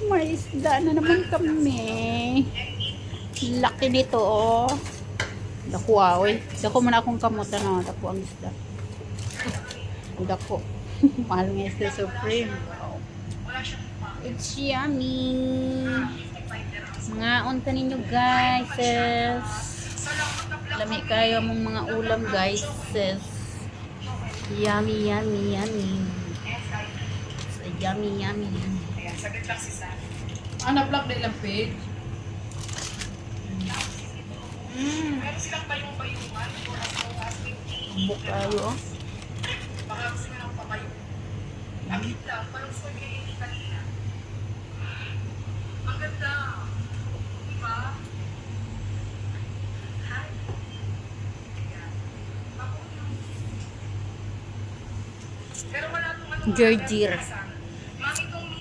May isda na naman kami. Laki nito, oh. Dako, oy. Dako man akong kamutan, no. Dako ang isda. Dako. Mahal nga isda supreme. Wow. It's yummy. Mga unta ninyo, guys. Sis. Lami kayo mong mga ulam, guys. Sis. Yummy, yummy, yummy. So, yummy, yummy, yummy. Ano, block na ilang page? Buk kayo, oh. Gerdir.